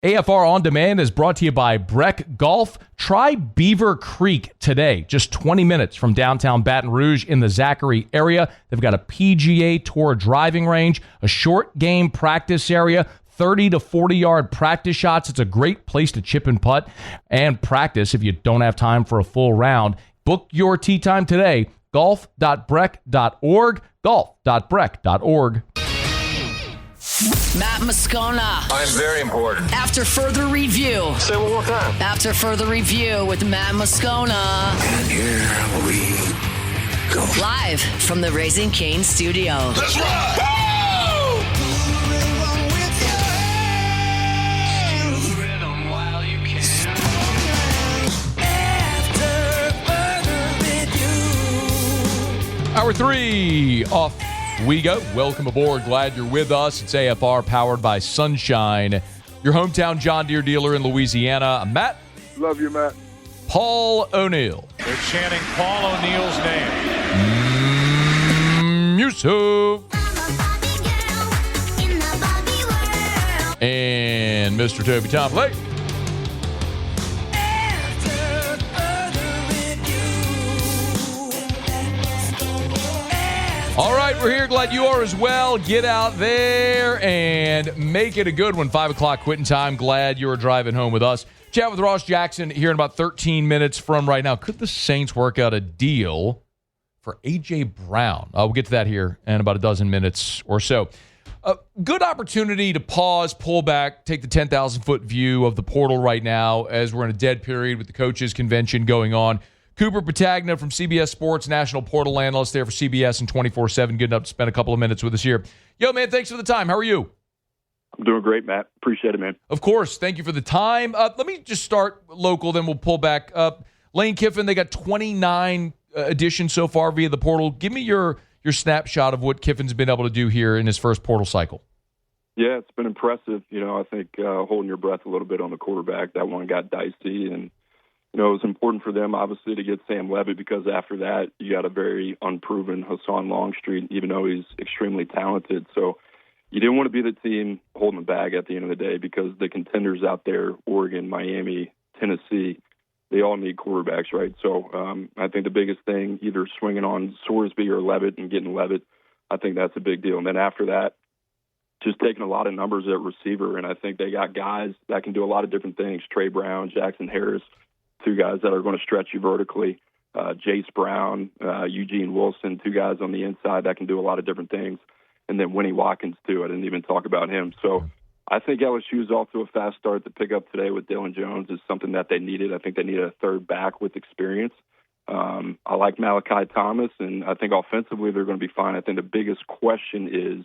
AFR On Demand is brought to you by Breck Golf. Try Beaver Creek today, just 20 minutes from downtown Baton Rouge in the Zachary area. They've got a PGA Tour driving range, a short game practice area, 30 to 40-yard practice shots. It's a great place to chip and putt and practice if you don't have time for a full round. Book your tee time today, golf.breck.org, golf.breck.org. Matt Moscona. I'm very important. After further review. Say it one more time. After further review with Matt Moscona. And here we go. Live from the Raising Cane studio. Let's ride! Hour 3 off we go. Welcome aboard. Glad you're with us. It's AFR powered by Sunshine, your hometown John Deere dealer in Louisiana. I'm Matt. Love you, Matt. Paul O'Neill. They're chanting Paul O'Neill's name. Yusuf. And Mr. Toby Tomplay. All right, we're here. Glad you are as well. Get out there and make it a good one. 5 o'clock quitting time. Glad you're driving home with us. Chat with Ross Jackson here in about 13 minutes from right now. Could the Saints work out a deal for A.J. Brown? We'll get to that here in about a dozen minutes or so. Good opportunity to pause, pull back, take the 10,000-foot view of the portal right now as we're in a dead period with the coaches' convention going on. Cooper Petagna from CBS Sports, national portal analyst there for CBS and 24/7, good enough to spend a couple of minutes with us here. Yo, man, thanks for the time. How are you? I'm doing great, Matt. Appreciate it, man. Of course. Thank you for the time. Let me just start local, then we'll pull back. Lane Kiffin, they got 29 additions so far via the portal. Give me your snapshot of what Kiffin's been able to do here in his first portal cycle. Yeah, it's been impressive. I think holding your breath a little bit on the quarterback, that one got dicey, and it was important for them, obviously, to get Sam Levitt because after that, you got a very unproven Hassan Longstreet, even though he's extremely talented. So you didn't want to be the team holding the bag at the end of the day because the contenders out there, Oregon, Miami, Tennessee, they all need quarterbacks, right? So I think the biggest thing, either swinging on Sorsby or Levitt and getting Levitt, I think that's a big deal. And then after that, just taking a lot of numbers at receiver, and I think they got guys that can do a lot of different things. Trey Brown, Jackson Harris, two guys that are going to stretch you vertically. Jace Brown, Eugene Wilson, two guys on the inside that can do a lot of different things. And then Winnie Watkins, too. I didn't even talk about him. So I think LSU is off to a fast start. To pick up today with Dylan Jones is something that they needed. I think they needed a third back with experience. I like Malachi Thomas, and I think offensively they're going to be fine. I think the biggest question is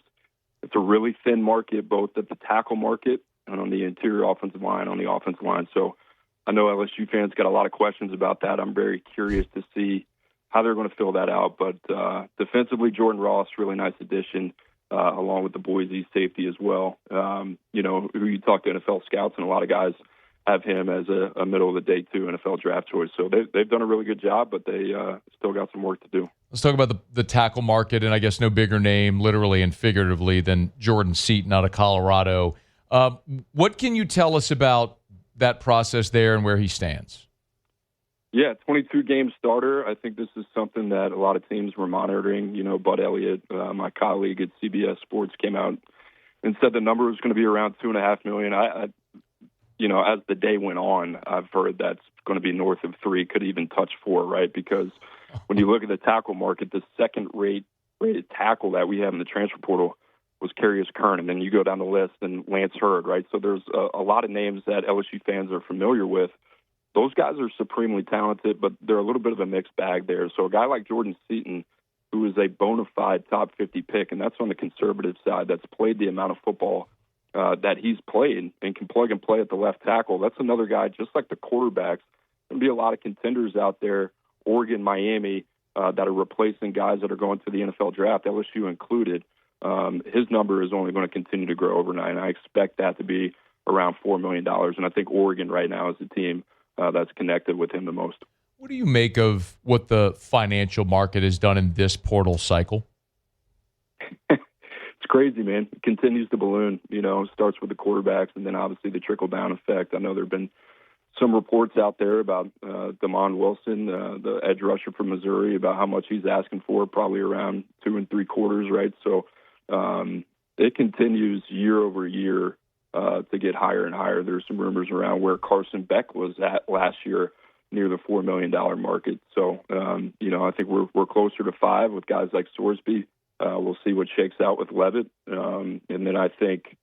it's a really thin market, both at the tackle market and on the interior offensive line, on the offensive line. So I know LSU fans got a lot of questions about that. I'm very curious to see how they're going to fill that out. But defensively, Jordan Ross, really nice addition, along with the Boise safety as well. Who you talk to NFL scouts, and a lot of guys have him as a middle-of-the-day, too, NFL draft choice. So they've done a really good job, but they still got some work to do. Let's talk about the tackle market, and I guess no bigger name, literally and figuratively, than Jordan Seaton out of Colorado. What can you tell us about that process there and where he stands? Yeah, 22-game starter. I think this is something that a lot of teams were monitoring. Bud Elliott, my colleague at CBS Sports, came out and said the number was going to be around $2.5 million. As the day went on, I've heard that's going to be north of 3, could even touch 4, right? Because when you look at the tackle market, the second-rated tackle that we have in the transfer portal was Carius Kern, and then you go down the list and Lance Hurd, right? So there's a lot of names that LSU fans are familiar with. Those guys are supremely talented, but they're a little bit of a mixed bag there. So a guy like Jordan Seaton, who is a bona fide top 50 pick, and that's on the conservative side, that's played the amount of football that he's played and can plug and play at the left tackle. That's another guy, just like the quarterbacks. There'll be a lot of contenders out there, Oregon, Miami, that are replacing guys that are going to the NFL draft, LSU included. His number is only going to continue to grow overnight, and I expect that to be around $4 million. And I think Oregon right now is the team that's connected with him the most. What do you make of what the financial market has done in this portal cycle? It's crazy, man. It continues to balloon. Starts with the quarterbacks and then obviously the trickle-down effect. I know there have been some reports out there about Damon Wilson, the edge rusher from Missouri, about how much he's asking for, probably around 2 3/4, right? So it continues year over year to get higher and higher. There's some rumors around where Carson Beck was at last year, near the $4 million market. So, I think we're closer to 5 with guys like Sorsby. We'll see what shakes out with Levitt. And then I think,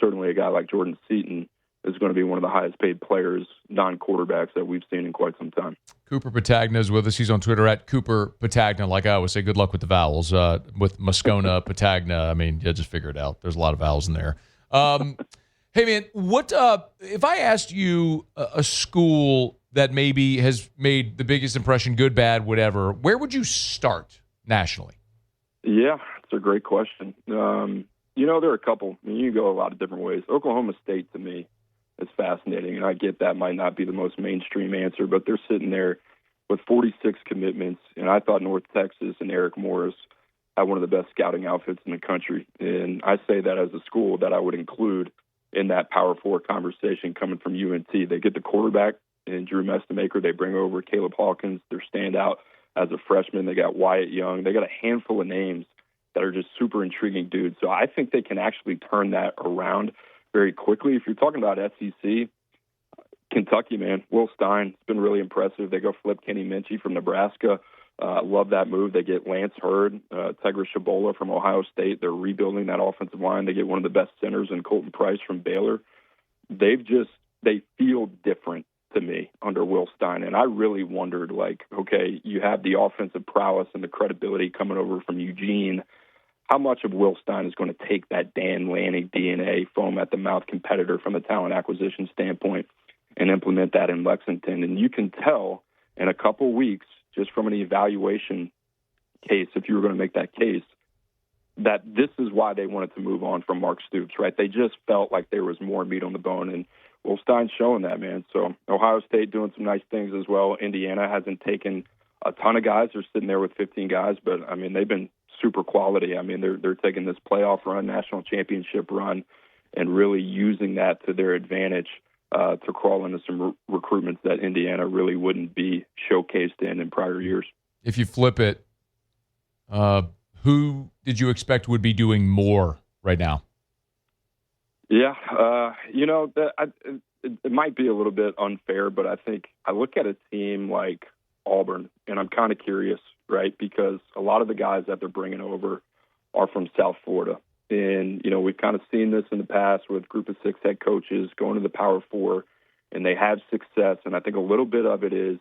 certainly a guy like Jordan Seaton is going to be one of the highest paid players, non-quarterbacks, that we've seen in quite some time. Cooper Petagna is with us. He's on Twitter at Cooper Petagna. Like I always say, good luck with the vowels. With Moscona, Petagna, just figure it out. There's a lot of vowels in there. Hey, man, what if I asked you a school that maybe has made the biggest impression, good, bad, whatever, where would you start nationally? Yeah, it's a great question. There are a couple. You can go a lot of different ways. Oklahoma State, to me, is fascinating, and I get that might not be the most mainstream answer, but they're sitting there with 46 commitments, and I thought North Texas and Eric Morris had one of the best scouting outfits in the country. And I say that as a school that I would include in that Power 4 conversation coming from UNT. They get the quarterback in Drew Mestemaker. They bring over Caleb Hawkins, their standout as a freshman. They got Wyatt Young. They got a handful of names that are just super intriguing dudes. So I think they can actually turn that around very quickly. If you're talking about SEC, Kentucky, man, Will Stein, it's been really impressive. They go flip Kenny Minchie from Nebraska. Love that move. They get Lance Hurd, Tegra Shabola from Ohio State. They're rebuilding that offensive line. They get one of the best centers in Colton Price from Baylor. They feel different to me under Will Stein. And I really wondered, okay, you have the offensive prowess and the credibility coming over from Eugene. How much of Will Stein is going to take that Dan Lanning DNA, foam at the mouth competitor from a talent acquisition standpoint, and implement that in Lexington? And you can tell in a couple weeks, just from an evaluation case, if you were going to make that case, that this is why they wanted to move on from Mark Stoops, right? They just felt like there was more meat on the bone, and Will Stein's showing that, man. So Ohio State doing some nice things as well. Indiana hasn't taken a ton of guys. They're sitting there with 15 guys, but, they've been super quality. They're taking this playoff run, national championship run, and really using that to their advantage to crawl into some recruitments that Indiana really wouldn't be showcased in prior years. If you flip it, who did you expect would be doing more right now? Yeah, it might be a little bit unfair, but I think I look at a team like Auburn, and I'm kind of curious, right? Because a lot of the guys that they're bringing over are from South Florida. And, we've kind of seen this in the past with Group of 6 head coaches going to the Power 4, and they have success. And I think a little bit of it is,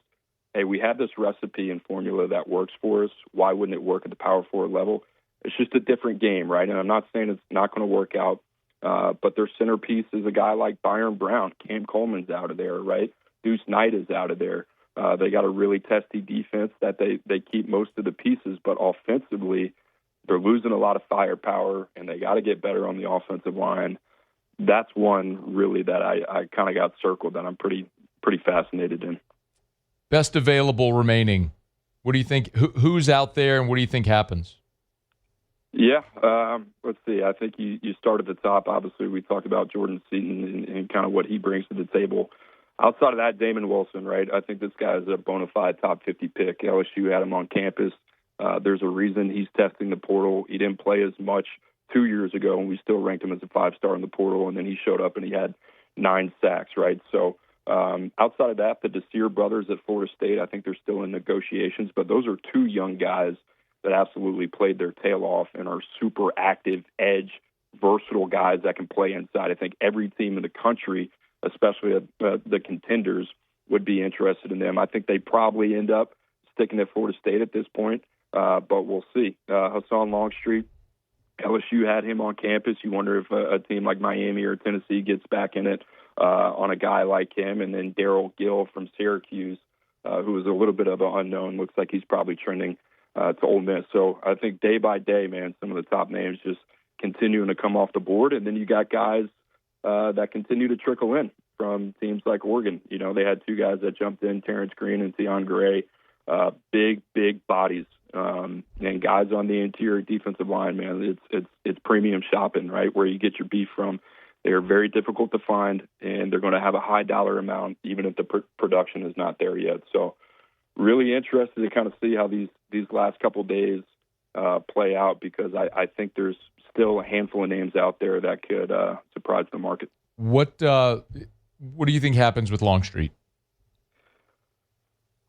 hey, we have this recipe and formula that works for us. Why wouldn't it work at the Power 4 level? It's just a different game, right? And I'm not saying it's not going to work out, but their centerpiece is a guy like Byron Brown. Cam Coleman's out of there, right? Deuce Knight is out of there. They got a really testy defense that they keep most of the pieces, but offensively, they're losing a lot of firepower, and they got to get better on the offensive line. That's one really that I kind of got circled that I'm pretty fascinated in. Best available remaining. What do you think? Who's out there, and what do you think happens? Yeah, let's see. I think you start at the top. Obviously, we talked about Jordan Seaton and kind of what he brings to the table. Outside of that, Damon Wilson, right? I think this guy is a bona fide top 50 pick. LSU had him on campus. There's a reason he's testing the portal. He didn't play as much 2 years ago, and we still ranked him as a 5-star in the portal, and then he showed up and he had 9 sacks, right? So outside of that, the Desir brothers at Florida State, I think they're still in negotiations, but those are 2 young guys that absolutely played their tail off and are super active, edge, versatile guys that can play inside. I think every team in the country, especially the contenders, would be interested in them. I think they probably end up sticking at Florida State at this point, but we'll see. Hassan Longstreet, LSU had him on campus. You wonder if a team like Miami or Tennessee gets back in it on a guy like him. And then Darrell Gill from Syracuse, who is a little bit of an unknown. Looks like he's probably trending to Ole Miss. So I think day by day, man, some of the top names just continuing to come off the board. And then you got guys that continue to trickle in from teams like Oregon. They had 2 guys that jumped in, Terrence Green and Tion Gray, big bodies and guys on the interior defensive line, man, it's premium shopping, right? Where you get your beef from. They are very difficult to find, and they're going to have a high dollar amount, even if the production is not there yet. So, really interested to kind of see how these last couple of days play out, because I think there's still a handful of names out there that could surprise the market. What do you think happens with Longstreet?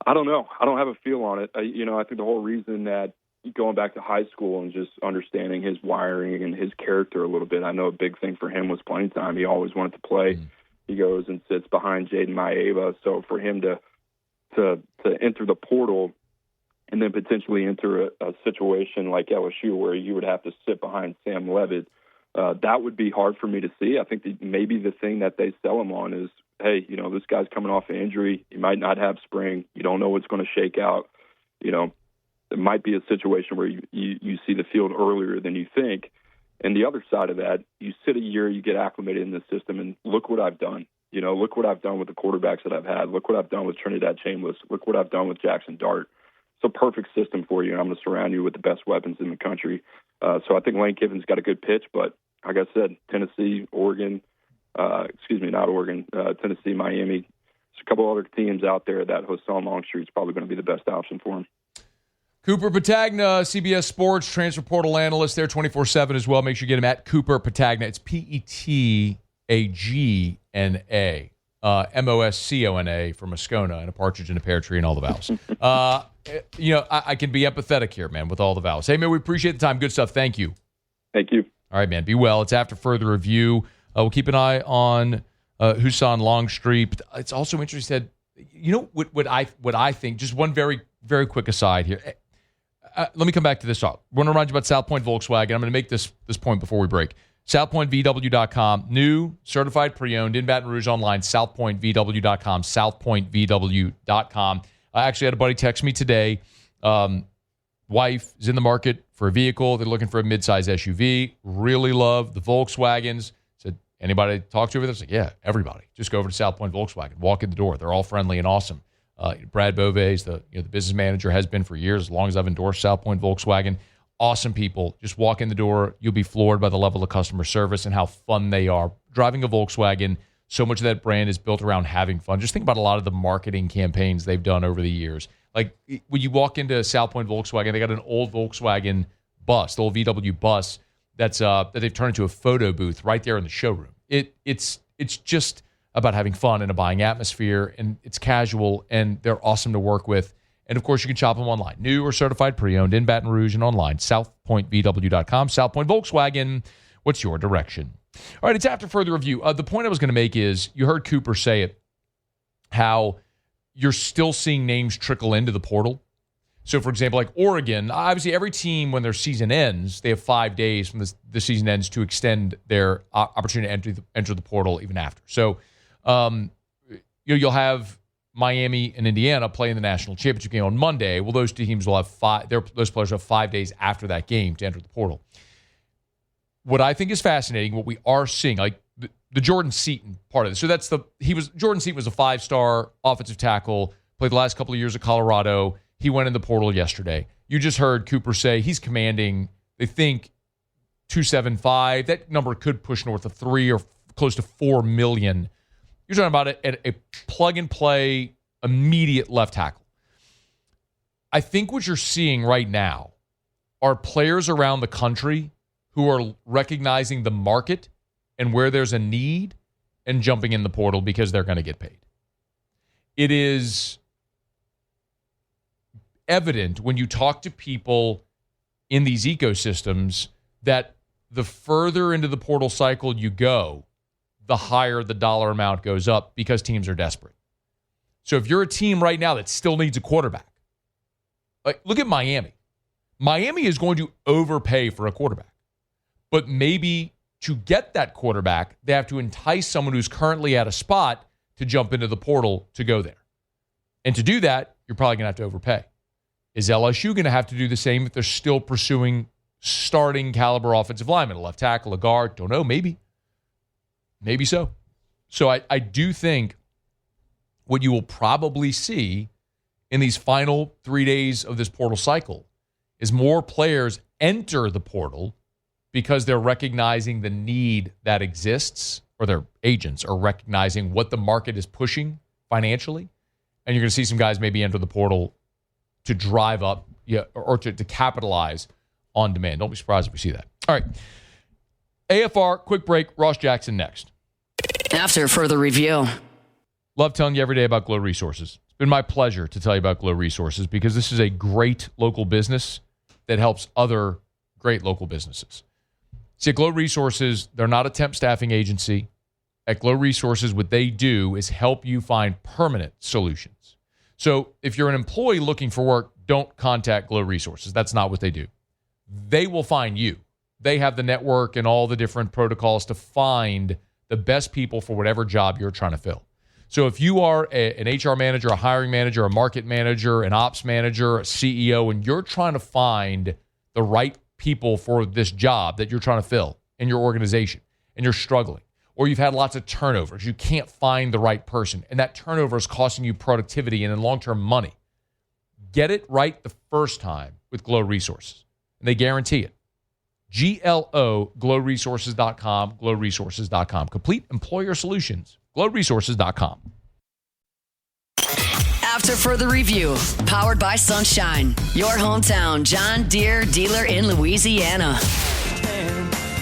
I don't know. I don't have a feel on it. I think the whole reason that going back to high school and just understanding his wiring and his character a little bit, I know a big thing for him was playing time. He always wanted to play. Mm-hmm. He goes and sits behind Jaden Maeva. So for him to enter the portal and then potentially enter a situation like LSU where you would have to sit behind Sam Levitt, that would be hard for me to see. I think maybe the thing that they sell him on is, hey, this guy's coming off an injury. He might not have spring. You don't know what's going to shake out. There might be a situation where you see the field earlier than you think. And the other side of that, you sit a year, you get acclimated in the system, and look what I've done. Look what I've done with the quarterbacks that I've had. Look what I've done with Trinidad Chambliss. Look what I've done with Jackson Dart. It's a perfect system for you, and I'm going to surround you with the best weapons in the country. So I think Lane Kiffin's got a good pitch, but like I said, Tennessee, Oregon, Tennessee, Miami. There's a couple other teams out there that Hassan Longstreet's probably going to be the best option for him. Cooper Petagna, CBS Sports, transfer portal analyst there 24/7 as well. Make sure you get him at Cooper Petagna. It's Petagna, Moscona for Moscona, and a partridge in a pear tree and all the vowels. I can be empathetic here, man, with all the vowels. Hey, man, we appreciate the time. Good stuff. Thank you. Thank you. All right, man. Be well. It's after further review. We'll keep an eye on Hassan Longstreet. It's also interesting. What I think. Just one very, very quick aside here. Let me come back to this. I want to remind you about South Point Volkswagen. I'm going to make this point before we break. SouthPointVW.com. New, certified, pre-owned, in Baton Rouge online. SouthPointVW.com. SouthPointVW.com. I actually had a buddy text me today. Wife is in the market for a vehicle. They're looking for a midsize SUV. Really love the Volkswagens. Said, anybody talk to over this? Like, yeah, everybody. Just go over to South Point Volkswagen. Walk in the door. They're all friendly and awesome. Brad Beauvais, the business manager, has been for years, as long as I've endorsed South Point Volkswagen. Awesome people. Just walk in the door. You'll be floored by the level of customer service and how fun they are. Driving a Volkswagen, so much of that brand is built around having fun. Just think about a lot of the marketing campaigns they've done over the years. Like when you walk into South Point Volkswagen, they got an old Volkswagen bus, the old VW bus that they've turned into a photo booth right there in the showroom. It's just about having fun in a buying atmosphere, and it's casual, and they're awesome to work with. And, of course, you can shop them online. New or certified pre-owned in Baton Rouge and online. SouthPointVW.com. South Point Volkswagen. What's your direction? All right, it's after further review. The point I was going to make is you heard Cooper say it, how you're still seeing names trickle into the portal. So, for example, like Oregon, obviously every team, when their season ends, they have 5 days from the season ends to extend their opportunity to enter the portal even after. So, you'll have Miami and Indiana playing the national championship game on Monday. Well, those two teams will have those players have 5 days after that game to enter the portal. What I think is fascinating, what we are seeing, like the Jordan Seaton part of this. So Jordan Seaton was a 5-star offensive tackle, played the last couple of years at Colorado. He went in the portal yesterday. You just heard Cooper say he's commanding, they think, 275. That number could push north of 3 or close to 4 million. You're talking about a plug-and-play, immediate left tackle. I think what you're seeing right now are players around the country who are recognizing the market and where there's a need and jumping in the portal because they're going to get paid. It is evident when you talk to people in these ecosystems that the further into the portal cycle you go, the higher the dollar amount goes up because teams are desperate. So if you're a team right now that still needs a quarterback, like look at Miami. Miami is going to overpay for a quarterback. But maybe to get that quarterback, they have to entice someone who's currently at a spot to jump into the portal to go there. And to do that, you're probably going to have to overpay. Is LSU going to have to do the same if they're still pursuing starting caliber offensive linemen, a left tackle, a guard? Don't know, maybe. Maybe so. So I do think what you will probably see in these final 3 days of this portal cycle is more players enter the portal because they're recognizing the need that exists, or their agents are recognizing what the market is pushing financially. And you're going to see some guys maybe enter the portal to drive up or to capitalize on demand. Don't be surprised if we see that. All right. AFR, quick break. Ross Jackson next. After further review. Love telling you every day about Glow Resources. It's been my pleasure to tell you about Glow Resources because this is a great local business that helps other great local businesses. See, at Glow Resources, they're not a temp staffing agency. At Glow Resources, what they do is help you find permanent solutions. So if you're an employee looking for work, don't contact Glow Resources. That's not what they do. They will find you. They have the network and all the different protocols to find the best people for whatever job you're trying to fill. So if you are an HR manager, a hiring manager, a market manager, an ops manager, a CEO, and you're trying to find the right people for this job that you're trying to fill in your organization, and you're struggling, or you've had lots of turnovers, you can't find the right person, and that turnover is costing you productivity and in long-term money, get it right the first time with Glow Resources, and they guarantee it. GLO, glowresources.com, glowresources.com. Complete employer solutions, glowresources.com. After further review, powered by Sunshine, your hometown John Deere dealer in Louisiana.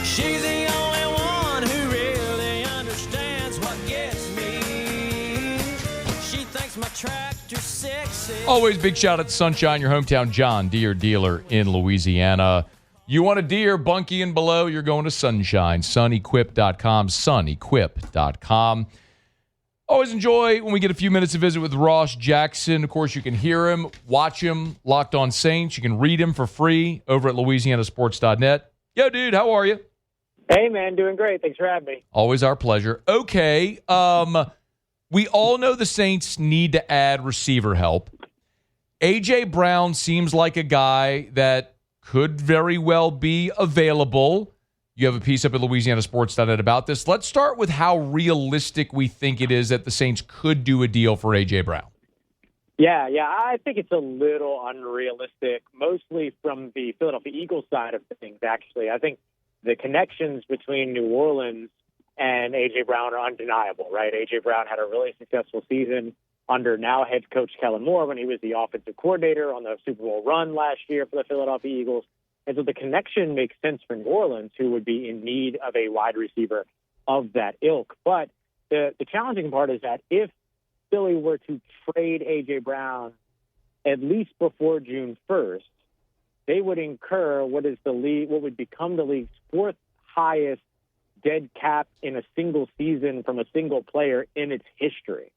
She's the only one who really understands what gets me. She thinks my tractor's sexy. Always big shout out to Sunshine, your hometown John Deere dealer in Louisiana. You want a Deere, bunky and below, you're going to Sunshine, sunequip.com, sunequip.com. Always enjoy when we get a few minutes to visit with Ross Jackson. Of course, you can hear him, watch him, Locked On Saints. You can read him for free over at louisianasports.net. Yo, dude, how are you? Hey, man, doing great. Thanks for having me. Always our pleasure. Okay, we all know the Saints need to add receiver help. A.J. Brown seems like a guy that could very well be available. You have a piece up at louisianasports.net about this. Let's start with how realistic we think it is that the Saints could do a deal for A.J. Brown. Yeah, I think it's a little unrealistic, mostly from the Philadelphia Eagles side of things, actually. I think the connections between New Orleans and A.J. Brown are undeniable, right? A.J. Brown had a really successful season under now head coach Kellen Moore when he was the offensive coordinator on the Super Bowl run last year for the Philadelphia Eagles. And so the connection makes sense for New Orleans, who would be in need of a wide receiver of that ilk. But the challenging part is that if Philly were to trade A.J. Brown at least before June 1st, they would incur what would become the league's fourth highest dead cap in a single season from a single player in its history.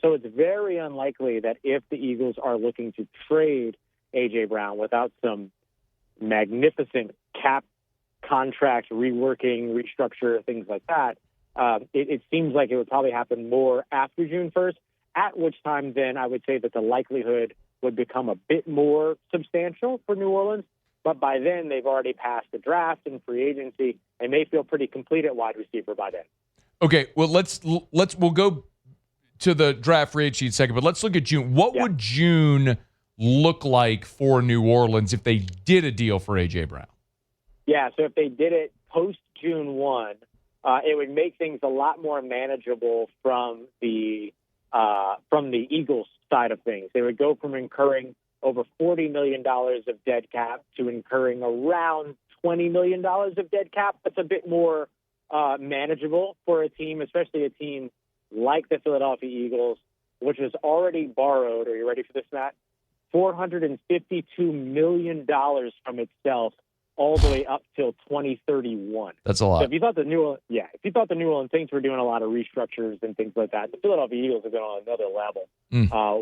So it's very unlikely that if the Eagles are looking to trade A.J. Brown without some magnificent cap contract reworking, restructure, things like that, it seems like it would probably happen more after June 1st, at which time then I would say that the likelihood would become a bit more substantial for New Orleans. But by then, they've already passed the draft and free agency, and they feel pretty complete at wide receiver by then. Okay, well, we'll go to the draft free agency in a second, but let's look at June. What would June look like for New Orleans if they did a deal for A.J. Brown? Yeah, so if they did it post June 1, it would make things a lot more manageable from the Eagles side of things. They would go from incurring over $40 million of dead cap to incurring around $20 million of dead cap. That's a bit more manageable for a team, especially a team like the Philadelphia Eagles, which has already borrowed, are you ready for this, Matt? $452 million from itself all the way up till 2031. That's a lot. So if you thought the New Orleans Saints were doing a lot of restructures and things like that, the Philadelphia Eagles have been on another level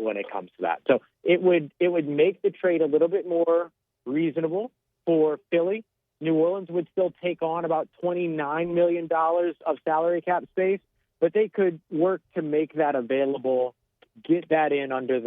when it comes to that. So it would make the trade a little bit more reasonable for Philly. New Orleans would still take on about $29 million of salary cap space, but they could work to make that available, get that in under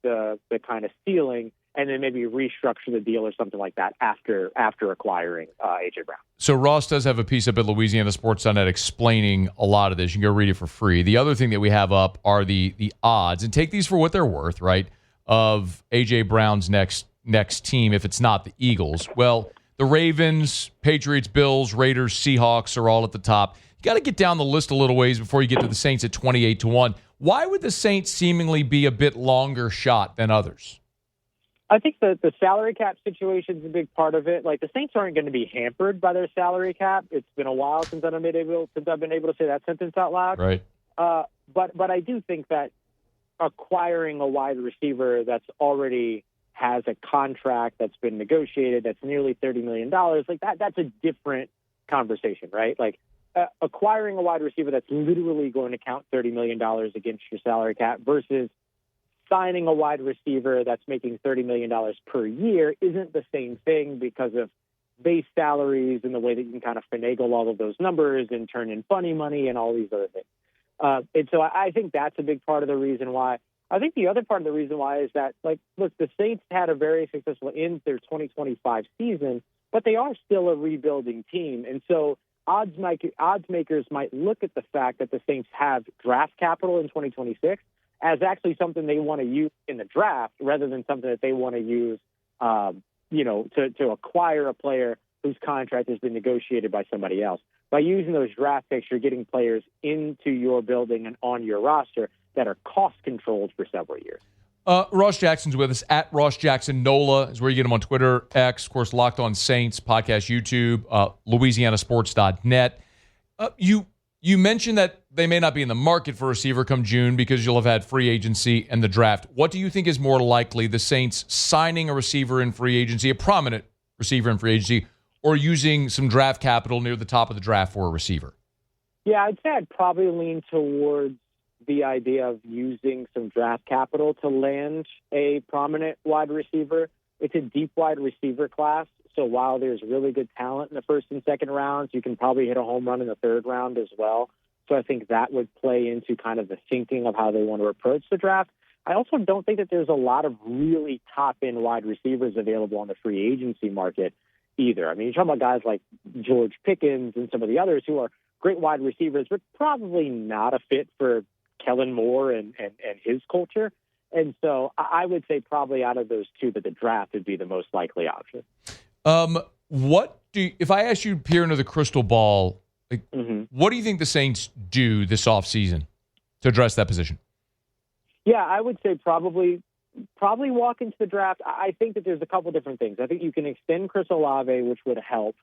the kind of ceiling, and then maybe restructure the deal or something like that after acquiring A.J. Brown. So Ross does have a piece up at louisianasports.net explaining a lot of this. You can go read it for free. The other thing that we have up are the odds, and take these for what they're worth, right, of A.J. Brown's next next team if it's not the Eagles? Well, the Ravens, Patriots, Bills, Raiders, Seahawks are all at the top. You got to get down the list a little ways before you get to the Saints at 28-1. Why would the Saints seemingly be a bit longer shot than others? I think the salary cap situation is a big part of it. Like, the Saints aren't going to be hampered by their salary cap. It's been a while since I've been able to say that sentence out loud. Right. But I do think that acquiring a wide receiver that's already has a contract that's been negotiated that's nearly $30 million, like that's a different conversation, right? Like, acquiring a wide receiver that's literally going to count $30 million against your salary cap versus signing a wide receiver that's making $30 million per year isn't the same thing because of base salaries and the way that you can kind of finagle all of those numbers and turn in funny money and all these other things. And so I think that's a big part of the reason why. I think the other part of the reason why is that, like, look, the Saints had a very successful end to their 2025 season, but they are still a rebuilding team. And so odds makers might look at the fact that the Saints have draft capital in 2026 as actually something they want to use in the draft rather than something that they want to use, to acquire a player whose contract has been negotiated by somebody else. By using those draft picks, you're getting players into your building and on your roster that are cost-controlled for several years. Ross Jackson's with us at Ross Jackson NOLA is where you get him on Twitter, X, of course, Locked On Saints, podcast, YouTube, LouisianaSports.net. You mentioned that they may not be in the market for a receiver come June because you'll have had free agency and the draft. What do you think is more likely, the Saints signing a receiver in free agency, a prominent receiver in free agency, or using some draft capital near the top of the draft for a receiver? Yeah, I'd say I'd probably lean towards the idea of using some draft capital to land a prominent wide receiver. It's a deep wide receiver class. So while there's really good talent in the first and second rounds, you can probably hit a home run in the third round as well. So I think that would play into kind of the thinking of how they want to approach the draft. I also don't think that there's a lot of really top-end wide receivers available on the free agency market either. I mean, you're talking about guys like George Pickens and some of the others who are great wide receivers, but probably not a fit for Kellen Moore and his culture. And so I would say probably out of those two that the draft would be the most likely option. If I asked you to peer into the crystal ball, what do you think the Saints do this offseason to address that position? Yeah, I would say probably walk into the draft. I think that there's a couple different things. I think you can extend Chris Olave, which would help.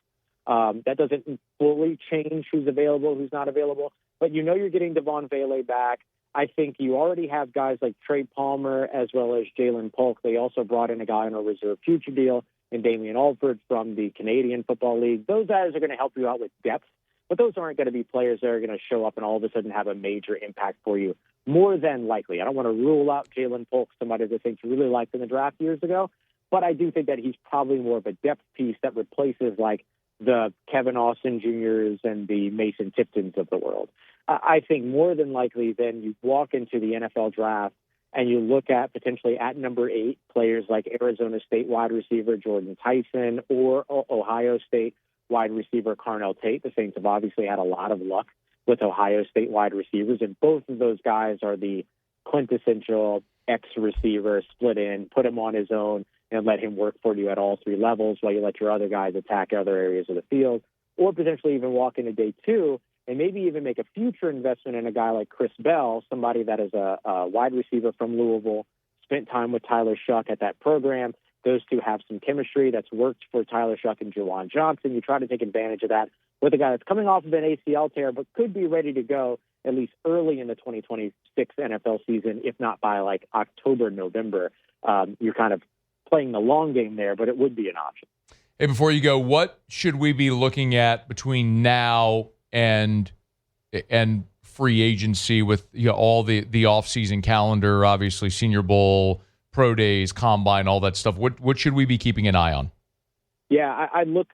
That doesn't fully change who's available, who's not available, but you're getting Devon Vele back. I think you already have guys like Trey Palmer as well as Jalen Polk. They also brought in a guy on a reserve future deal and Damian Alford from the Canadian Football League. Those guys are going to help you out with depth, but those aren't going to be players that are going to show up and all of a sudden have a major impact for you. More than likely, I don't want to rule out Jalen Polk, somebody that Saints really liked in the draft years ago, but I do think that he's probably more of a depth piece that replaces like the Kevin Austin Jr.'s and the Mason Tiptons of the world. I think more than likely then you walk into the NFL draft and you look at potentially at number 8 players like Arizona State wide receiver Jordan Tyson or Ohio State wide receiver Carnell Tate. The Saints have obviously had a lot of luck with Ohio State wide receivers, and both of those guys are the quintessential X-receiver, split in, put him on his own, and let him work for you at all 3 levels while you let your other guys attack other areas of the field, or potentially even walk into day 2 and maybe even make a future investment in a guy like Chris Bell, somebody that is a wide receiver from Louisville, spent time with Tyler Shuck at that program. Those two have some chemistry that's worked for Tyler Shuck and Juwan Johnson. You try to take advantage of that with a guy that's coming off of an ACL tear but could be ready to go at least early in the 2026 NFL season, if not by like October, November. You're kind of playing the long game there, but it would be an option. Hey, before you go, what should we be looking at between now and free agency with all the offseason calendar, obviously Senior Bowl, pro days, combine, all that stuff? What should we be keeping an eye on? Yeah, I'd look,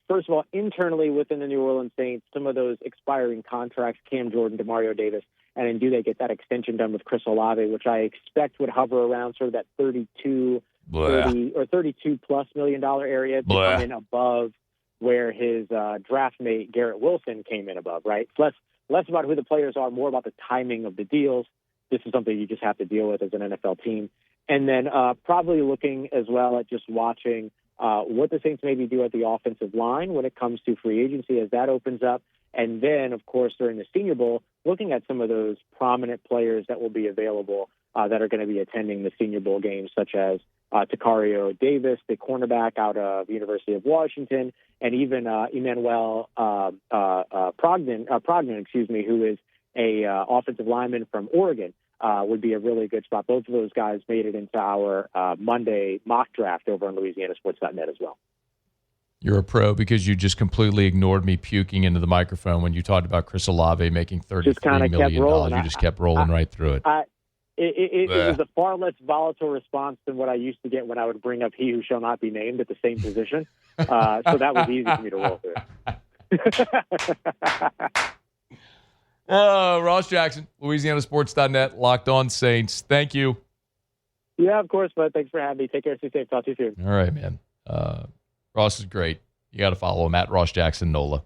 first of all, internally within the New Orleans Saints, some of those expiring contracts, Cam Jordan, Demario Davis, and then do they get that extension done with Chris Olave, which I expect would hover around sort of that 30 or $32+ million area to come in above where his draft mate Garrett Wilson came in above, right? It's less about who the players are, more about the timing of the deals. This is something you just have to deal with as an NFL team. And then probably looking as well at just watching what the Saints maybe do at the offensive line when it comes to free agency as that opens up. And then, of course, during the Senior Bowl, looking at some of those prominent players that will be available that are going to be attending the Senior Bowl games, such as Takario Davis, the cornerback out of the University of Washington, and even Emmanuel Prognon, who is a offensive lineman from Oregon, would be a really good spot. Both of those guys made it into our Monday mock draft over on LouisianaSports.net as well. You're a pro because you just completely ignored me puking into the microphone when you talked about Chris Olave making $33 million. You just kept rolling right through it. It was a far less volatile response than what I used to get when I would bring up he who shall not be named at the same position. So that was easy for me to roll through. Ross Jackson, LouisianaSports.net, Locked On Saints. Thank you. Yeah, of course, bud. Thanks for having me. Take care. Stay safe. Talk to you soon. All right, man. Ross is great. You got to follow him at Ross Jackson NOLA.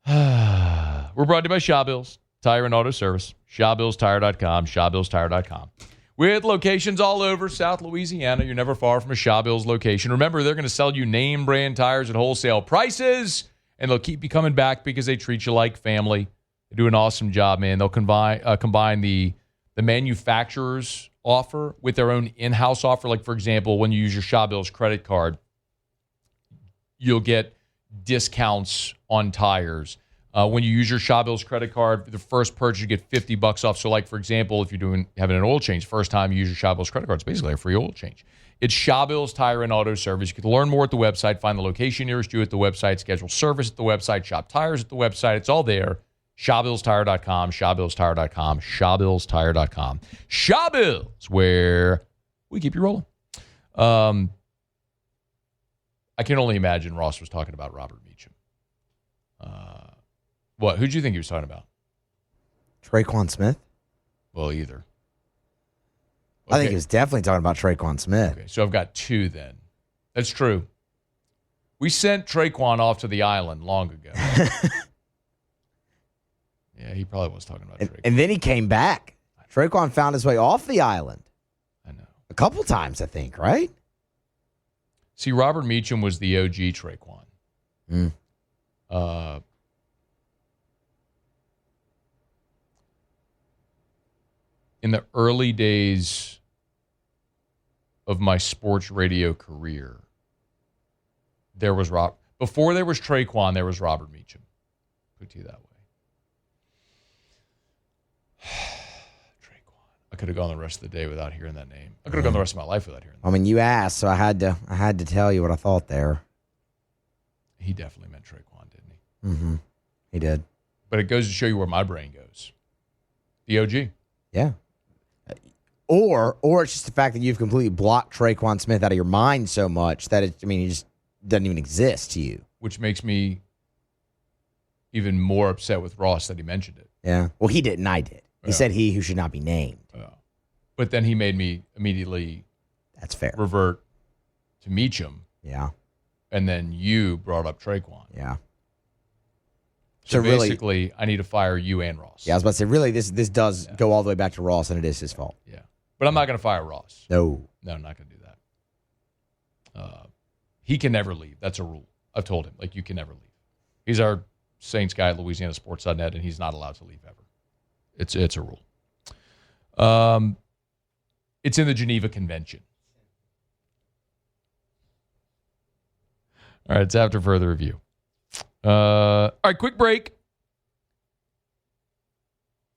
We're brought to you by Shaw Bills Tire and Auto Service. ShawBillsTire.com. ShawBillsTire.com. With locations all over South Louisiana, you're never far from a Shaw Bills location. Remember, they're going to sell you name brand tires at wholesale prices, and they'll keep you coming back because they treat you like family. They do an awesome job, man. They'll combine the manufacturer's offer with their own in-house offer. Like, for example, when you use your Shaw Bills credit card, you'll get discounts on tires. When you use your Shaw Bills credit card, the first purchase, you get $50 off. So, like, for example, if you're having an oil change, first time you use your Shaw Bills credit card, it's basically a free oil change. It's Shaw Bills Tire and Auto Service. You can learn more at the website, find the location nearest you at the website, schedule service at the website, shop tires at the website. It's all there. ShawBillsTire.com, ShawBillsTire.com, ShawBillsTire.com. Shaw Bills, where we keep you rolling. I can only imagine Ross was talking about Robert Meacham. What? Who'd you think he was talking about? Traquan Smith? Well, either. Okay. I think he was definitely talking about Traquan Smith. Okay, so I've got two then. That's true. We sent Traquan off to the island long ago. Yeah, he probably was talking about Traquan. And then he came back. Traquan found his way off the island. I know. A couple times, I think, right? See, Robert Meacham was the OG Traquan. In the early days of my sports radio career, before there was Traquan, there was Robert Meacham. Put it to you that way. Traquan. I could have gone the rest of the day without hearing that name. I could have gone the rest of my life without hearing that. I mean, you asked, so I had to tell you what I thought there. He definitely meant Traquan, didn't he? Mm-hmm. He did. But it goes to show you where my brain goes. The OG. Yeah. Or it's just the fact that you've completely blocked Traquan Smith out of your mind so much that he just doesn't even exist to you. Which makes me even more upset with Ross that he mentioned it. Yeah. Well, he didn't. I did. He said he who should not be named. But then he made me immediately that's fair. Revert to Meacham. Yeah. And then you brought up Traquan. Yeah. So basically, I need to fire you and Ross. Yeah, I was about to say, really, this does go all the way back to Ross, and it is his fault. Yeah. But I'm not going to fire Ross. No. No, I'm not going to do that. He can never leave. That's a rule. I've told him. Like, you can never leave. He's our Saints guy at LouisianaSports.net, and he's not allowed to leave ever. It's a rule. It's in the Geneva Convention. All right, it's after further review. All right, quick break.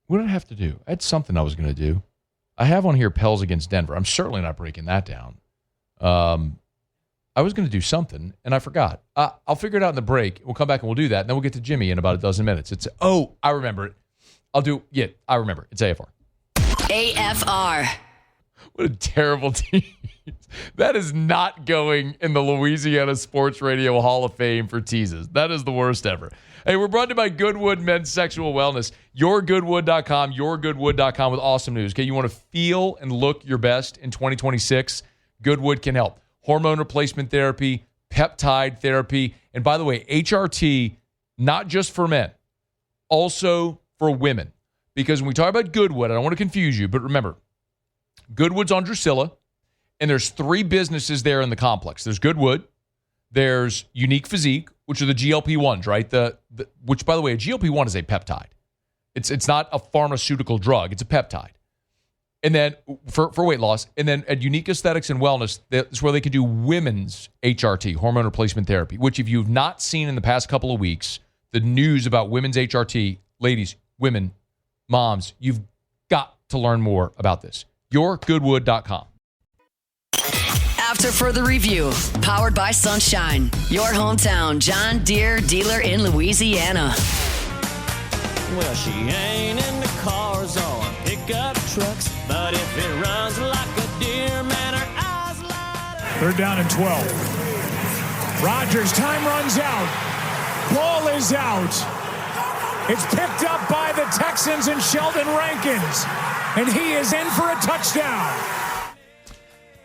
What did I have to do? I had something I was going to do. I have on here Pels against Denver. I'm certainly not breaking that down. I was going to do something, and I forgot. I'll figure it out in the break. We'll come back and we'll do that, and then we'll get to Jimmy in about a dozen minutes. I remember it. I remember it. It's AFR. AFR. What a terrible team. That is not going in the Louisiana Sports Radio Hall of Fame for teases. That is the worst ever. Hey, we're brought to you by Goodwood Men's Sexual Wellness. YourGoodwood.com, YourGoodwood.com with awesome news. Okay, you want to feel and look your best in 2026? Goodwood can help. Hormone replacement therapy, peptide therapy, and by the way, HRT, not just for men, also for women. Because when we talk about Goodwood, I don't want to confuse you, but remember, Goodwood's on Drusilla, and there's 3 businesses there in the complex. There's Goodwood, there's Unique Physique, which are the GLP-1s, right? Which, by the way, a GLP-1 is a peptide. It's not a pharmaceutical drug. It's a peptide. And then for weight loss, and then at Unique Aesthetics and Wellness, that's where they can do women's HRT, hormone replacement therapy, which if you've not seen in the past couple of weeks, the news about women's HRT, ladies, women, moms, you've got to learn more about this. YourGoodwood.com. After further review, powered by Sunshine, your hometown John Deere dealer in Louisiana. Well, she ain't into cars or pickup trucks, but if it runs like a deer, man, her eyes light up. They're down in 12. Rodgers, time runs out. Ball is out. It's picked up by the Texans and Sheldon Rankins, and he is in for a touchdown.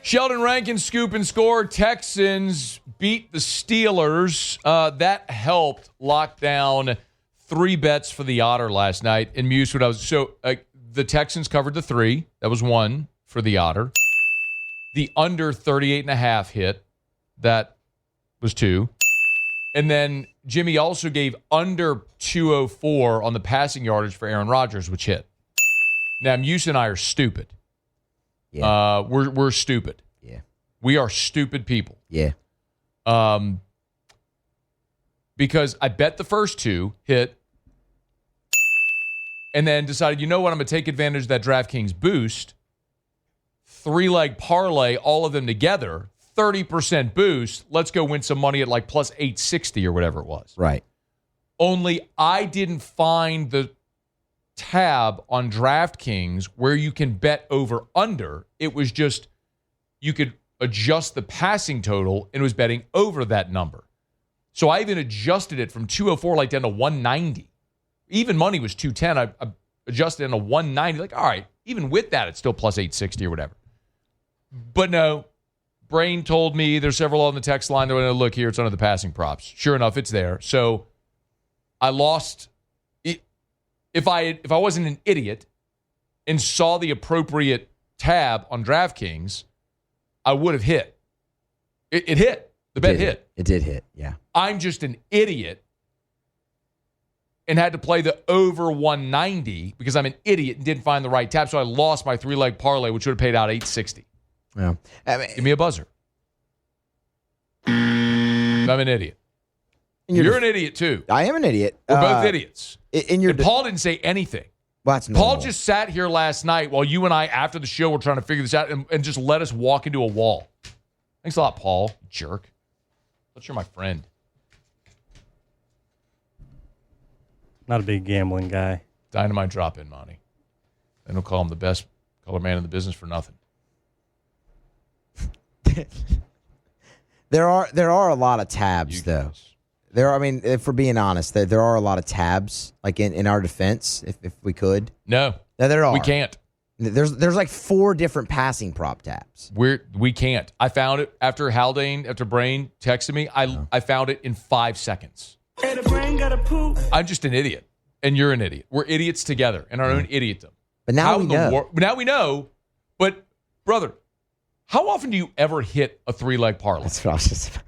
Sheldon Rankins scoop and score. Texans beat the Steelers. That helped lock down 3 bets for the Otter last night. And Muse, the Texans covered the 3. That was 1 for the Otter. The under 38.5 hit. That was 2. And then Jimmy also gave under 204 on the passing yardage for Aaron Rodgers, which hit. Now, Muse and I are stupid. Yeah. We're stupid. Yeah. We are stupid people. Yeah. Because I bet the first 2 hit, and then decided, you know what, I'm going to take advantage of that DraftKings boost. 3-leg parlay, all of them together, 30% boost. Let's go win some money at like plus 860 or whatever it was. Right. Only I didn't find the tab on DraftKings where you can bet over under. It was just you could adjust the passing total and it was betting over that number. So I even adjusted it from 204 like down to 190. Even money was 210. I adjusted it to 190. Like, all right, even with that, it's still plus 860 or whatever. But no, Brain told me there's several on the text line. They're going to look here. It's under the passing props. Sure enough, it's there. So I lost. If I wasn't an idiot and saw the appropriate tab on DraftKings, I would have hit. It hit. The bet hit. It did hit, yeah. I'm just an idiot and had to play the over 190 because I'm an idiot and didn't find the right tab. So I lost my 3-leg parlay, which would have paid out 860. Yeah. Give me a buzzer. I'm an idiot. You're an idiot, too. I am an idiot. We're both idiots. And Paul didn't say anything. Well, that's normal. Paul just sat here last night while you and I, after the show, were trying to figure this out and just let us walk into a wall. Thanks a lot, Paul. Jerk. But you're my friend. Not a big gambling guy. Dynamite drop in, Monty. They don't call him the best color man in the business for nothing. There are a lot of tabs, though. I mean, if we're being honest, there are a lot of tabs, like in our defense, if we could. No, there are. We can't. There's like 4 different passing prop tabs. We can't. I found it after Haldane, after Brain texted me. I found it in 5 seconds. Hey, the brain got a poop. I'm just an idiot, and you're an idiot. We're idiots together in our own idiotom. But now we know. Now we know. But brother, how often do you ever hit a 3-leg parlay? That's what I was just.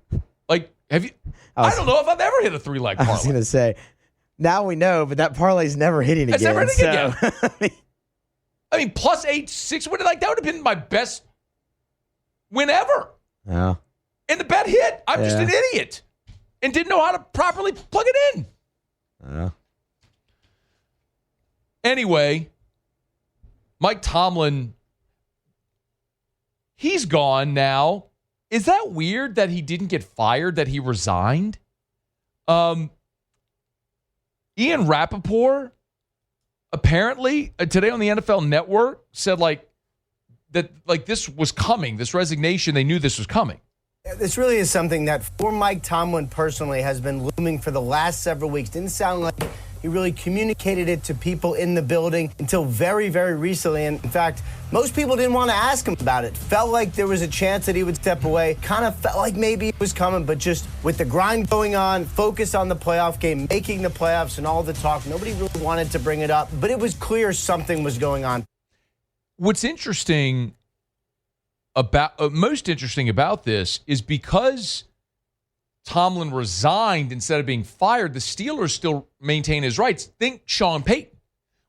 Like, have you? I don't know if I've ever hit a 3-leg parlay. I was going to say, now we know, but that parlay's never hitting again. It's never hitting again. I mean, plus 860. That would have been my best win ever. Yeah. And the bet hit. I'm just an idiot and didn't know how to properly plug it in. Yeah. Anyway, Mike Tomlin, he's gone now. Is that weird that he didn't get fired, that he resigned? Ian Rappaport apparently today on the NFL Network said that this was coming, this resignation, they knew this was coming. This really is something that for Mike Tomlin personally has been looming for the last several weeks. Didn't sound like he really communicated it to people in the building until very, very recently. And in fact, most people didn't want to ask him about it. Felt like there was a chance that he would step away. Kind of felt like maybe it was coming, but just with the grind going on, focus on the playoff game, making the playoffs and all the talk, nobody really wanted to bring it up. But it was clear something was going on. What's interesting most interesting about this is because Tomlin resigned instead of being fired, the Steelers still maintain his rights. Think Sean Payton.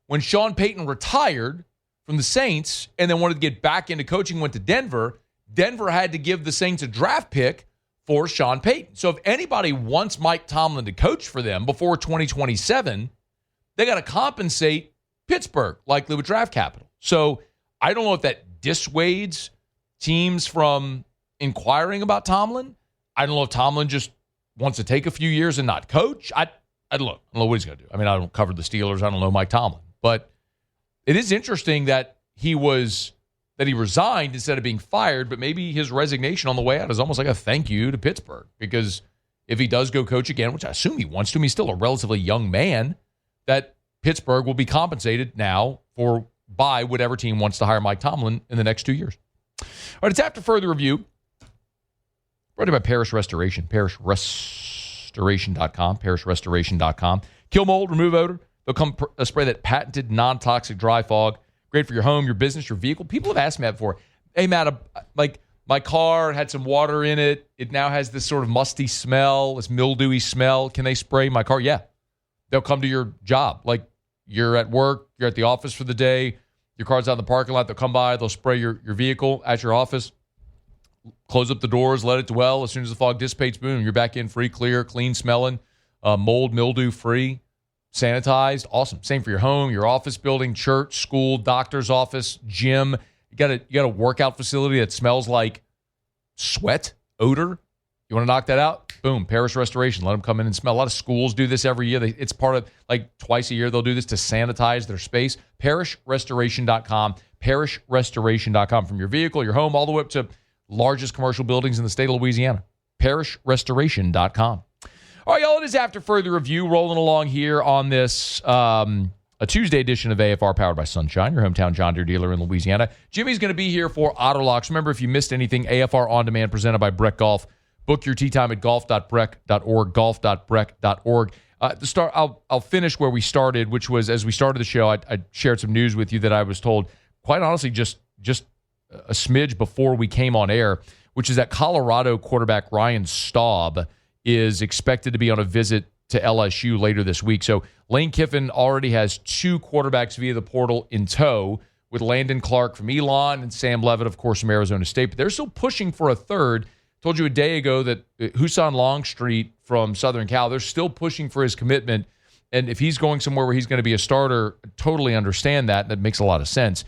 When Sean Payton retired from the Saints and then wanted to get back into coaching, went to Denver, Denver had to give the Saints a draft pick for Sean Payton. So if anybody wants Mike Tomlin to coach for them before 2027, they got to compensate Pittsburgh, likely with draft capital. So I don't know if that dissuades teams from inquiring about Tomlin. I don't know if Tomlin just wants to take a few years and not coach. I don't know what he's going to do. I mean, I don't cover the Steelers. I don't know Mike Tomlin. But it is interesting that he resigned instead of being fired, but maybe his resignation on the way out is almost like a thank you to Pittsburgh, because if he does go coach again, which I assume he wants to, he's still a relatively young man, that Pittsburgh will be compensated now by whatever team wants to hire Mike Tomlin in the next 2 years. All right, it's After Further Review. Brought to you by Parish Restoration, parishrestoration.com, parishrestoration.com. Kill mold, remove odor. They'll come spray that patented non-toxic dry fog. Great for your home, your business, your vehicle. People have asked me that before. Hey, Matt, like my car had some water in it. It now has this sort of musty smell, this mildewy smell. Can they spray my car? Yeah. They'll come to your job. Like you're at work, you're at the office for the day, your car's out in the parking lot. They'll come by, they'll spray your vehicle at your office. Close up the doors, let it dwell. As soon as the fog dissipates, boom, you're back in free, clear, clean smelling, mold, mildew free, sanitized. Awesome. Same for your home, your office building, church, school, doctor's office, gym. You got a workout facility that smells like sweat, odor. You want to knock that out? Boom, Parish Restoration. Let them come in and smell. A lot of schools do this every year. It's part of, like, twice a year they'll do this to sanitize their space. Parishrestoration.com. Parishrestoration.com. From your vehicle, your home, all the way up to largest commercial buildings in the state of Louisiana. Parishrestoration.com. All right, y'all, it is After Further Review, rolling along here on this a Tuesday edition of AFR powered by Sunshine, your hometown John Deere dealer in Louisiana. Jimmy's going to be here for Auto Locks. Remember, if you missed anything, AFR On Demand presented by Breck Golf. Book your tee time at golf.breck.org, golf.breck.org. To start, I'll finish where we started, which was as we started the show, I shared some news with you that I was told, quite honestly, just a smidge before we came on air, which is that Colorado quarterback Ryan Staub is expected to be on a visit to LSU later this week. So Lane Kiffin already has 2 quarterbacks via the portal in tow, with Landon Clark from Elon and Sam Levitt, of course, from Arizona State. But they're still pushing for a third. Told you a day ago that Husan Longstreet from Southern Cal, they're still pushing for his commitment. And if he's going somewhere where he's going to be a starter, I totally understand that. That makes a lot of sense.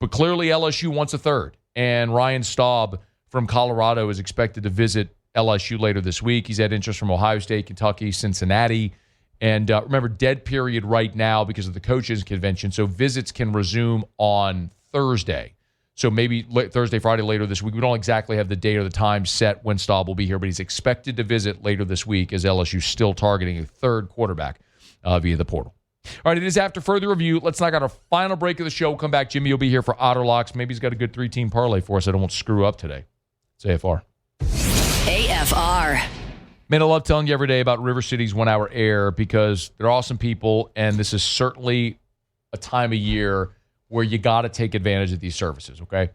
But clearly LSU wants a third. And Ryan Staub from Colorado is expected to visit LSU later this week. He's had interest from Ohio State, Kentucky, Cincinnati. And remember, dead period right now because of the coaches convention. So visits can resume on Thursday. So maybe Thursday, Friday, later this week. We don't exactly have the date or the time set when Staub will be here, but he's expected to visit later this week as LSU still targeting a third quarterback via the portal. All right, it is After Further Review. Let's knock out our final break of the show. We'll come back. Jimmy will be here for Auto Locks. Maybe he's got a good 3-team parlay for us that I won't screw up today. It's AFR. AFR. Man, I love telling you every day about River City's 1 Hour Air because they're awesome people, and this is certainly a time of year where you got to take advantage of these services, okay?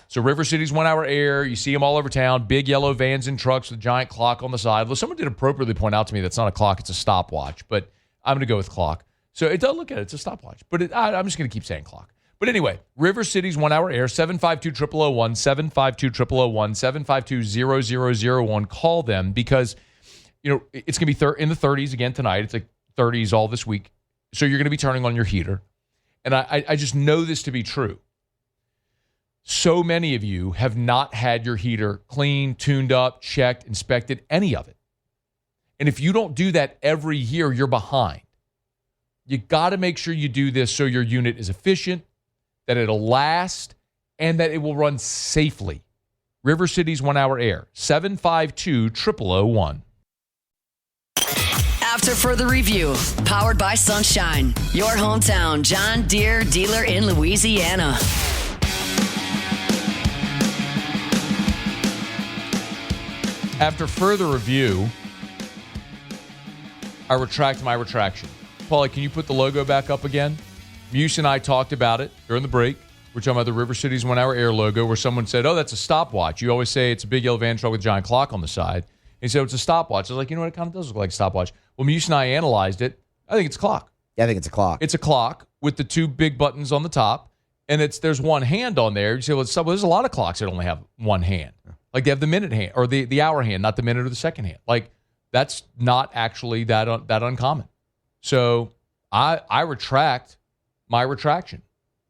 So River City's 1 Hour Air, you see them all over town, big yellow vans and trucks with a giant clock on the side. Well, someone did appropriately point out to me that's not a clock, it's a stopwatch, but I'm going to go with clock. So it does look at it, it's a stopwatch, but I'm just going to keep saying clock. But anyway, River City's 1 Hour Air, 752-0001, 752-0001, 752-0001. Call them because, you know, it's going to be in the 30s again tonight. It's like 30s all this week. So you're going to be turning on your heater. And I just know this to be true. So many of you have not had your heater cleaned, tuned up, checked, inspected, any of it. And if you don't do that every year, you're behind. You got to make sure you do this so your unit is efficient, that it'll last, and that it will run safely. River City's 1 Hour Air, 752-0001. After Further Review, powered by Sunshine, your hometown John Deere dealer in Louisiana. After further review, I retract my retraction. Paulie, can you put the logo back up again? Muse and I talked about it during the break. We're talking about the River Cities 1 Hour Air logo where someone said, oh, that's a stopwatch. You always say it's a big yellow van truck with a giant clock on the side. And he said, it's a stopwatch. I was like, you know what? It kind of does look like a stopwatch. Well, Muse and I analyzed it. I think it's a clock. Yeah, I think it's a clock. It's a clock with the 2 big buttons on the top, and there's one hand on there. You say, well, there's a lot of clocks that only have one hand. Like they have the minute hand or the hour hand, not the minute or the second hand. Like that's not actually that uncommon. So I retract my retraction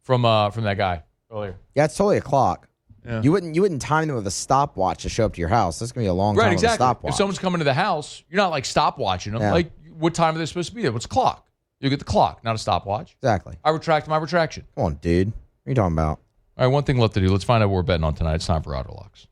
from that guy earlier. Yeah, it's totally a clock. Yeah. You wouldn't time them with a stopwatch to show up to your house. That's gonna be a long time with a stopwatch. If someone's coming to the house, you're not like stopwatching them. Yeah. Like what time are they supposed to be there? What's a clock? You get the clock, not a stopwatch. Exactly. I retract my retraction. Come on, dude. What are you talking about? All right, one thing left to do. Let's find out what we're betting on tonight. It's time for Auto Locks.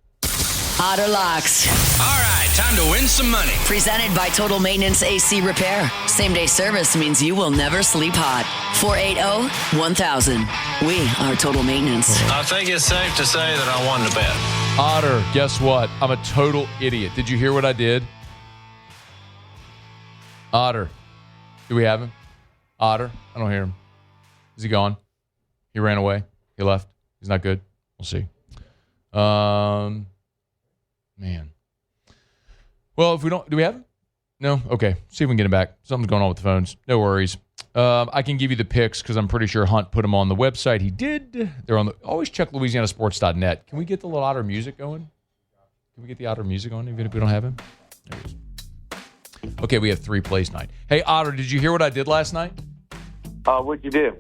Auto Locks. All right, time to win some money. Presented by Total Maintenance AC Repair. Same day service means you will never sleep hot. 480-1000. We are Total Maintenance. I think it's safe to say that I won the bet. Otter, guess what? I'm a total idiot. Did you hear what I did? Otter. Do we have him? Otter? I don't hear him. Is he gone? He ran away. He left. He's not good. We'll see. Man. Well, if we don't, do we have him? No? Okay. See if we can get him back. Something's going on with the phones. No worries. I can give you the picks because I'm pretty sure Hunt put them on the website. He did. They're on the, always check LouisianaSports.net. Can we get the little Otter music going? Can we get the Otter music on even if we don't have him? There he is. Okay, we have 3 plays tonight. Hey, Otter, did you hear what I did last night? What'd you do?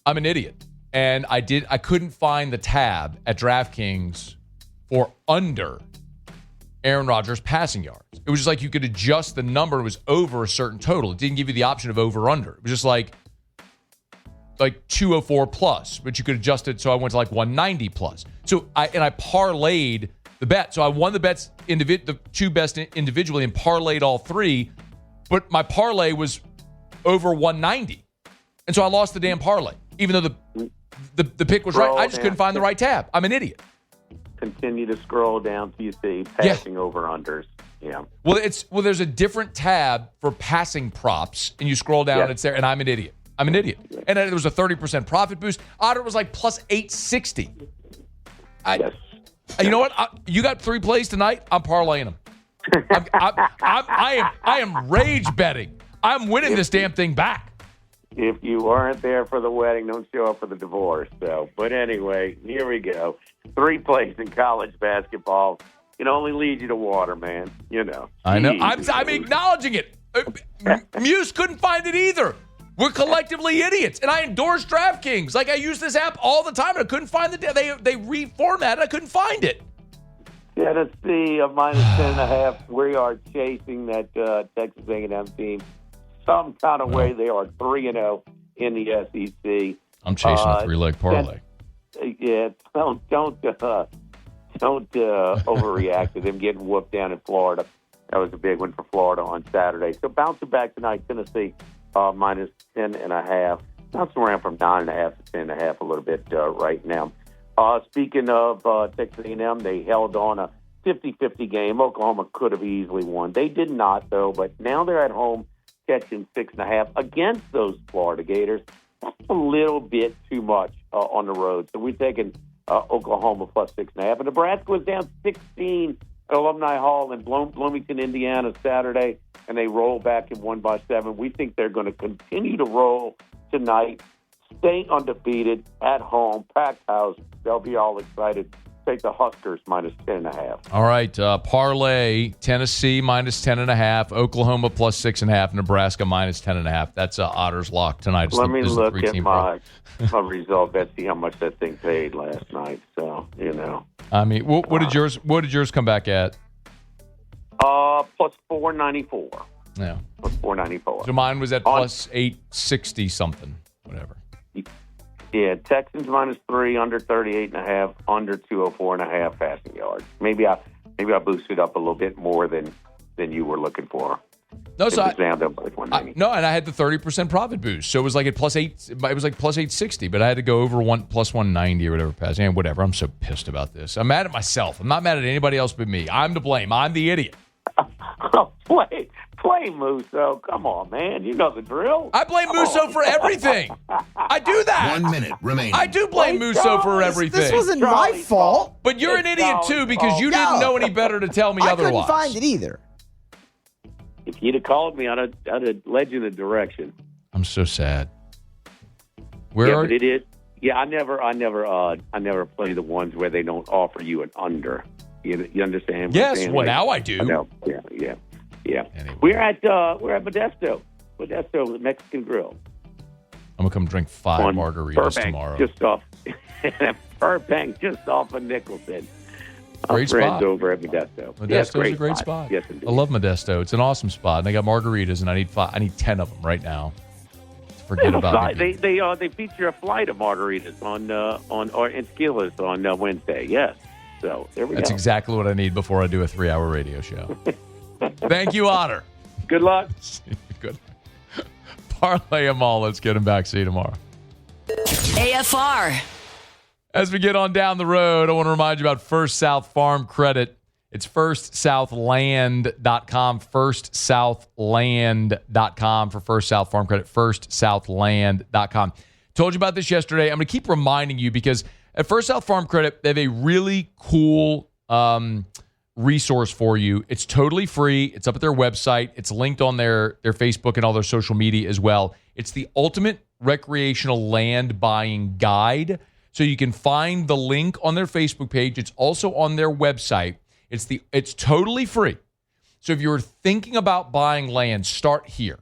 I'm an idiot. And I couldn't find the tab at DraftKings for under Aaron Rodgers passing yards. It was just like you could adjust the number. It was over a certain total. It didn't give you the option of over or under. It was just like 204 plus, but you could adjust it. So I went to like 190 plus. So I parlayed the bet. So I won the bets, the 2 best individually, and parlayed all 3. But my parlay was over 190. And so I lost the damn parlay, even though the pick was right. I just couldn't find the right tab. I'm an idiot. Continue to scroll down till you see passing over unders. Yeah. Well, there's a different tab for passing props, and you scroll down, it's there, and I'm an idiot. I'm an idiot. And then there was a 30% profit boost. Otter was like plus 860. Yes. You know what? You got 3 plays tonight. I'm parlaying them. I am rage betting. I'm winning this damn thing back. If you weren't there for the wedding, don't show up for the divorce. So, but anyway, here we go. 3 plays in college basketball can only lead you to water, man. You know. I know. I'm acknowledging it. Muse couldn't find it either. We're collectively idiots, and I endorse DraftKings. Like I use this app all the time, and I couldn't find they reformatted. I couldn't find it. Tennessee minus 10.5. We are chasing that Texas A&M team. Some kind of way they are 3-0 in the SEC. I'm chasing a 3-leg parlay. Yeah, don't overreact to them getting whooped down in Florida. That was a big one for Florida on Saturday. So bouncing back tonight, Tennessee minus 10.5. Bouncing around from 9.5 to 10.5 a little bit right now. Speaking of Texas A&M, they held on a 50-50 game. Oklahoma could have easily won. They did not, though, but now they're at home catching 6.5 against those Florida Gators. That's a little bit too much on the road. So we're taking Oklahoma plus 6.5. And Nebraska was down 16 at Alumni Hall in Bloomington, Indiana, Saturday, and they rolled back and won by 7. We think they're going to continue to roll tonight, stay undefeated at home, packed house. They'll be all excited. Take the Huskers minus 10.5. All right, parlay, Tennessee minus 10.5, Oklahoma plus 6.5, Nebraska minus 10.5. That's Otter's lock tonight. Let me look at my result. Let's see how much that thing paid last night. So, you know. I mean, what did yours come back at? Plus 494. Yeah. Plus 494. So mine was at plus 860 something, whatever. Yeah, Texans minus 3, under 38.5, under 204.5 passing yards. Maybe I boosted up a little bit more than you were looking for. No, so and I had the 30% profit boost, so it was like at plus 8. It was like plus 860, but I had to go over plus 190 or whatever passing. And whatever. I'm so pissed about this. I'm mad at myself. I'm not mad at anybody else but me. I'm to blame. I'm the idiot. Play blame Musso. Come on, man. You know the drill. I blame Musso for everything. I do that. 1 minute remaining. I do blame Musso for everything. This wasn't my fault. But you're an idiot, too, because you didn't know any better to tell me otherwise. I couldn't find it either. If you'd have called me, I'd have led you in a direction. I'm so sad. But it is. Yeah, I never play the ones where they don't offer you an under. You understand? Yes. Well, now I do. I know. Yeah. Anyway. We're at Modesto, the Mexican Grill. I'm gonna come drink 5 margaritas Burbank, tomorrow. Just off Burbank, just off of Nicholson. Great spot over at Modesto. Modesto's a great spot. Yes, indeed. I love Modesto. It's an awesome spot. And they got margaritas, and I need 10 of them right now. Forget about it. They feature a flight of margaritas on tequilas on Wednesday. Yes. So there we go. That's exactly what I need before I do a 3-hour radio show. Thank you, Otter. Good luck. Good. Parlay them all. Let's get them back. See you tomorrow. AFR. As we get on down the road, I want to remind you about First South Farm Credit. It's firstsouthland.com, firstsouthland.com for First South Farm Credit, firstsouthland.com. Told you about this yesterday. I'm going to keep reminding you because at First South Farm Credit, they have a really cool resource for you. It's totally free. It's up at their website. It's linked on their Facebook and all their social media as well. It's the ultimate recreational land buying guide. So you can find the link on their Facebook page. It's also on their website. It's totally free. So if you're thinking about buying land, start here.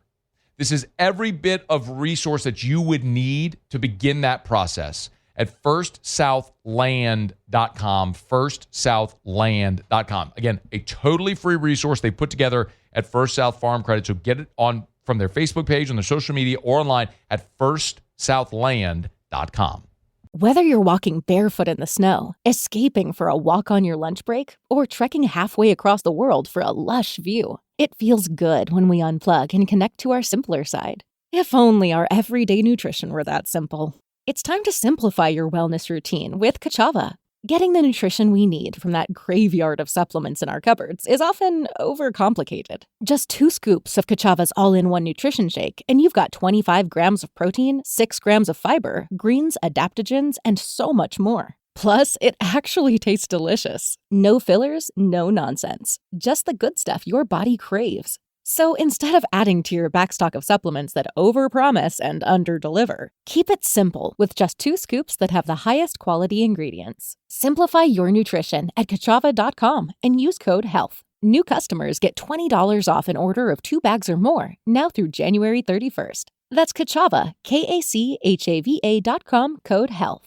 This is every bit of resource that you would need to begin that process at firstsouthland.com, firstsouthland.com. Again, a totally free resource they put together at First South Farm Credit. So get it on from their Facebook page, on their social media, or online at firstsouthland.com. Whether you're walking barefoot in the snow, escaping for a walk on your lunch break, or trekking halfway across the world for a lush view, it feels good when we unplug and connect to our simpler side. If only our everyday nutrition were that simple. It's time to simplify your wellness routine with Kachava. Getting the nutrition we need from that graveyard of supplements in our cupboards is often overcomplicated. Just 2 scoops of Kachava's all-in-one nutrition shake, and you've got 25 grams of protein, 6 grams of fiber, greens, adaptogens, and so much more. Plus, it actually tastes delicious. No fillers, no nonsense. Just the good stuff your body craves. So instead of adding to your backstock of supplements that overpromise and underdeliver, keep it simple with just 2 scoops that have the highest quality ingredients. Simplify your nutrition at Kachava.com and use code HEALTH. New customers get $20 off an order of 2 bags or more now through January 31st. That's Kachava, Kachava.com, code HEALTH.